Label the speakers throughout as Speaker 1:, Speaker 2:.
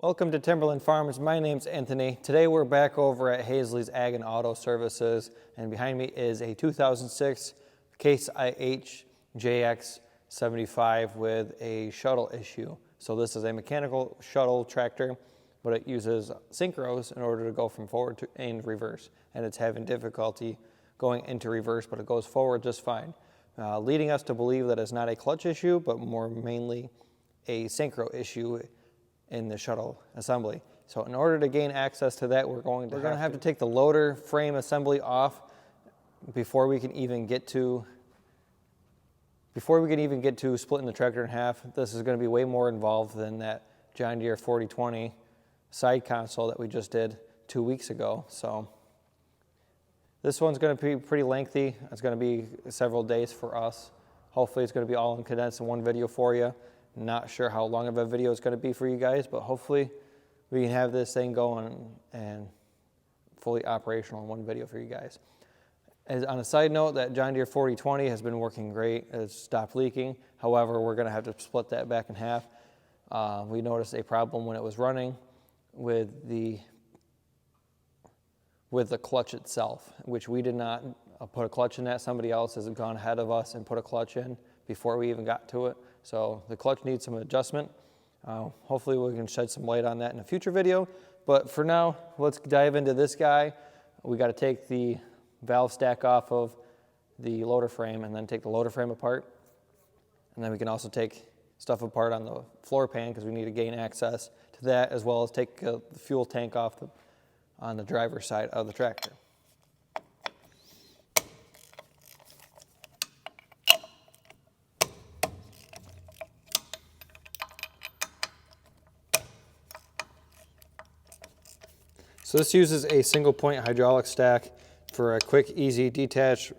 Speaker 1: Welcome to Timberland Farms. My name's Anthony. Today we're back over at Hazley's Ag and Auto Services, and behind me is a 2006 Case IH JX75 with a shuttle issue. So this is a mechanical shuttle tractor, but it uses synchros in order to go from forward to and reverse, and it's having difficulty going into reverse, but it goes forward just fine, leading us to believe that it's not a clutch issue, but more mainly a synchro issue in the shuttle assembly. So in order to gain access to that, we're going to have to take the loader frame assembly off before we can even get to splitting the tractor in half. This is going to be way more involved than that John Deere 4020 side console that we just did 2 weeks ago. So this one's going to be pretty lengthy. It's going to be several days for us. Hopefully it's going to be all condensed in one video for you. Not sure how long of a video it's going to be for you guys, but hopefully we can have this thing going and fully operational in one video for you guys. As on a side note, that John Deere 4020 has been working great. It's stopped leaking. However, we're going to have to split that back in half. We noticed a problem when it was running with the clutch itself, which we did not put a clutch in that. Somebody else has gone ahead of us and put a clutch in before we even got to it. So the clutch needs some adjustment. Hopefully we can shed some light on that in a future video. But for now, let's dive into this guy. We got to take the valve stack off of the loader frame and then take the loader frame apart. And then we can also take stuff apart on the floor pan because we need to gain access to that, as well as take the fuel tank off on the driver's side of the tractor. So this uses a single point hydraulic stack for a quick, easy detach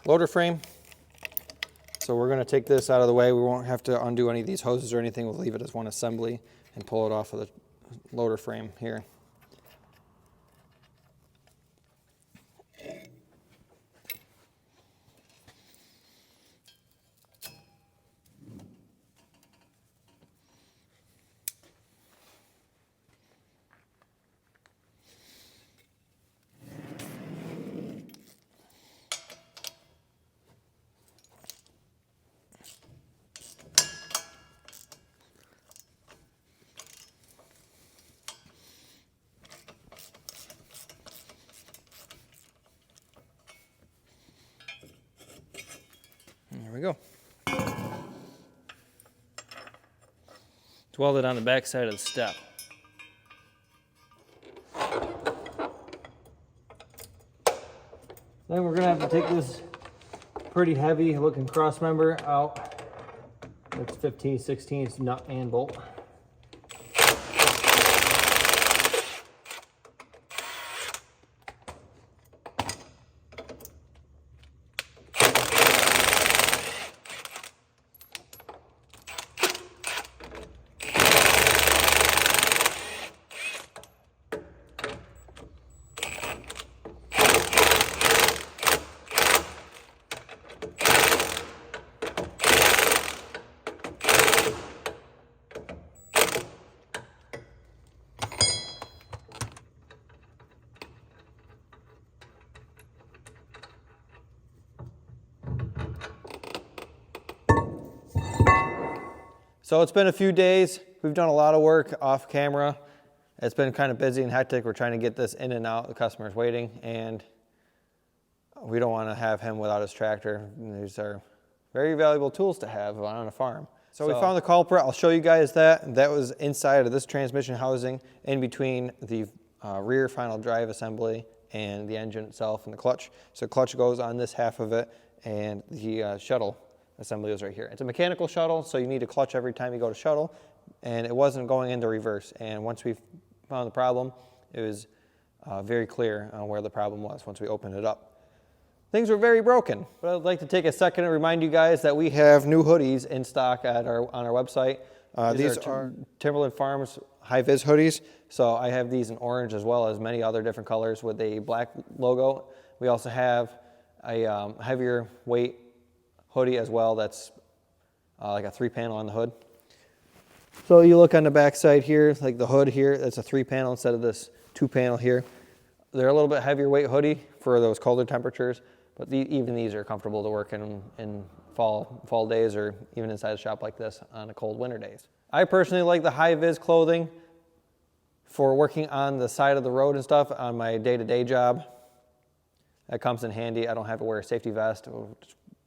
Speaker 1: loader frame. So we're going to take this out of the way. We won't have to undo any of these hoses or anything. We'll leave it as one assembly and pull it off of the loader frame here. There we go. It's welded on the back side of the step. Then we're going to have to take this pretty heavy looking cross member out. It's 15/16 nut and bolt. So it's been a few days. We've done a lot of work off camera. It's been kind of busy and hectic. We're trying to get this in and out. The customer's waiting, and we don't want to have him without his tractor. These are very valuable tools to have on a farm. So we found the culprit. I'll show you guys that. That was inside of this transmission housing in between the rear final drive assembly and the engine itself and the clutch. So the clutch goes on this half of it, and the shuttle assembly is right here. It's a mechanical shuttle, so you need a clutch every time you go to shuttle, and it wasn't going into reverse. And once we found the problem, it was very clear on where the problem was once we opened it up. Things were very broken, but I'd like to take a second and remind you guys that we have new hoodies in stock on our website. These are Timberland Farms high-vis hoodies. So I have these in orange as well as many other different colors with a black logo. We also have a heavier weight hoodie as well that's like a 3-panel on the hood. So you look on the back side here, like the hood here, it's a 3-panel instead of this 2-panel here. They're a little bit heavier weight hoodie for those colder temperatures, but even these are comfortable to work in fall days or even inside a shop like this on a cold winter days. I personally like the high-vis clothing for working on the side of the road and stuff on my day-to-day job. That comes in handy. I don't have to wear a safety vest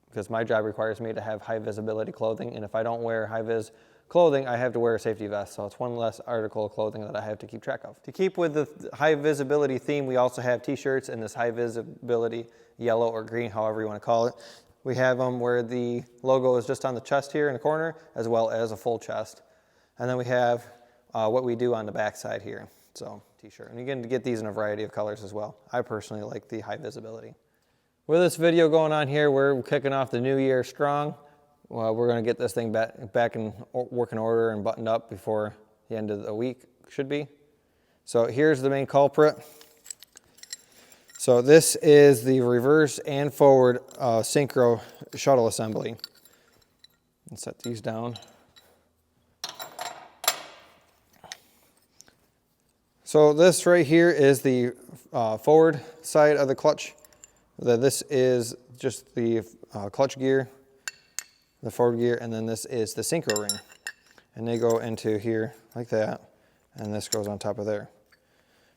Speaker 1: because my job requires me to have high visibility clothing, and if I don't wear high-vis clothing, I have to wear a safety vest, so it's one less article of clothing that I have to keep track of. To keep with the high visibility theme, we also have t-shirts in this high visibility yellow or green, however you want to call it. We have them where the logo is just on the chest here in the corner, as well as a full chest. And then we have what we do on the back side here, so t-shirt. And you can get these in a variety of colors as well. I personally like the high visibility. With this video going on here, we're kicking off the new year strong. Well, we're going to get this thing back in working order and buttoned up before the end of the week, should be. So here's the main culprit. So this is the reverse and forward synchro shuttle assembly. Let's set these down. So this right here is the forward side of the clutch. This is just the clutch gear, the forward gear, and then this is the synchro ring. And they go into here like that, and this goes on top of there.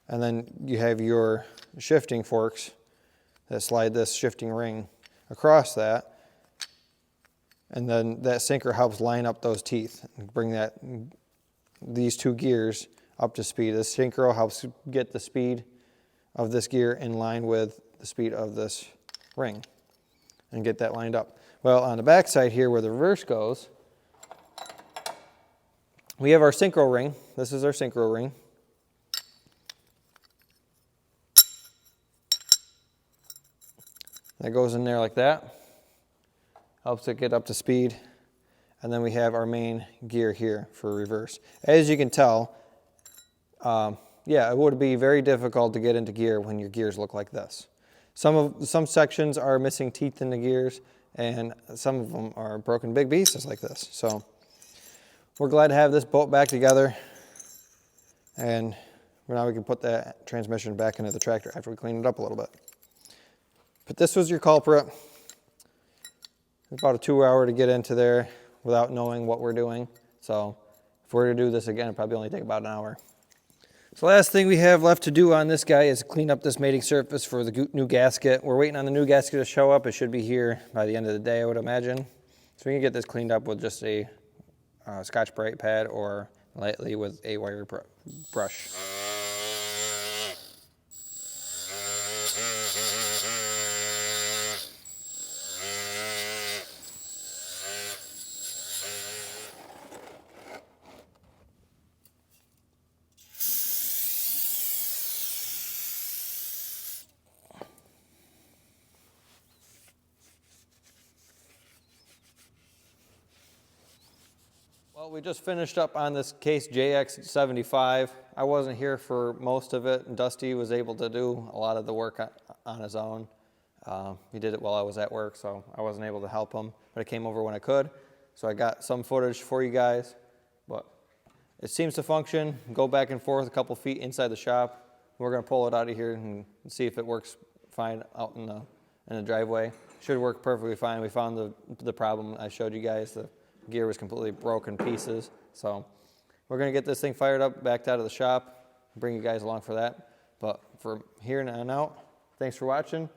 Speaker 1: And then you have your shifting forks that slide this shifting ring across that, and then that synchro helps line up those teeth and bring these two gears up to speed. This synchro helps get the speed of this gear in line with the speed of this ring and get that lined up. Well, on the back side here where the reverse goes, we have our synchro ring. This is our synchro ring. That goes in there like that. Helps it get up to speed. And then we have our main gear here for reverse. As you can tell, yeah, it would be very difficult to get into gear when your gears look like this. Some sections are missing teeth in the gears, and some of them are broken big pieces like this. So we're glad to have this bolt back together, and now we can put that transmission back into the tractor after we clean it up a little bit. But this was your culprit. It's about a 2-hour to get into there without knowing what we're doing. So if we're to do this again, it'll probably only take about an hour. So last thing we have left to do on this guy is clean up this mating surface for the new gasket. We're waiting on the new gasket to show up. It should be here by the end of the day, I would imagine. So we can get this cleaned up with just a Scotch-Brite pad or lightly with a wire brush. Well, we just finished up on this Case JX75. I wasn't here for most of it, and Dusty was able to do a lot of the work on his own. He did it while I was at work, so I wasn't able to help him, but I came over when I could. So I got some footage for you guys, but it seems to function. Go back and forth a couple feet inside the shop. We're going to pull it out of here and see if it works fine out in the driveway. Should work perfectly fine. We found the problem I showed you guys. The gear was completely broken pieces. So we're going to get this thing fired up, backed out of the shop, bring you guys along for that. But from here on out, thanks for watching.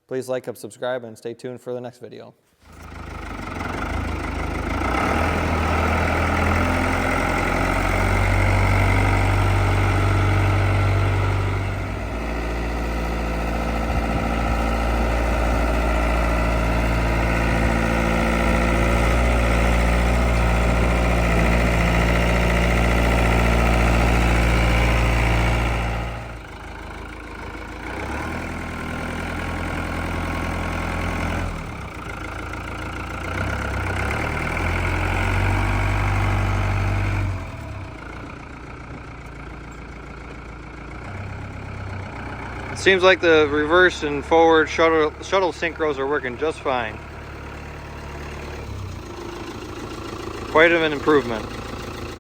Speaker 1: Please like, subscribe, and stay tuned for the next video. Seems like the reverse and forward shuttle synchros are working just fine. Quite of an improvement.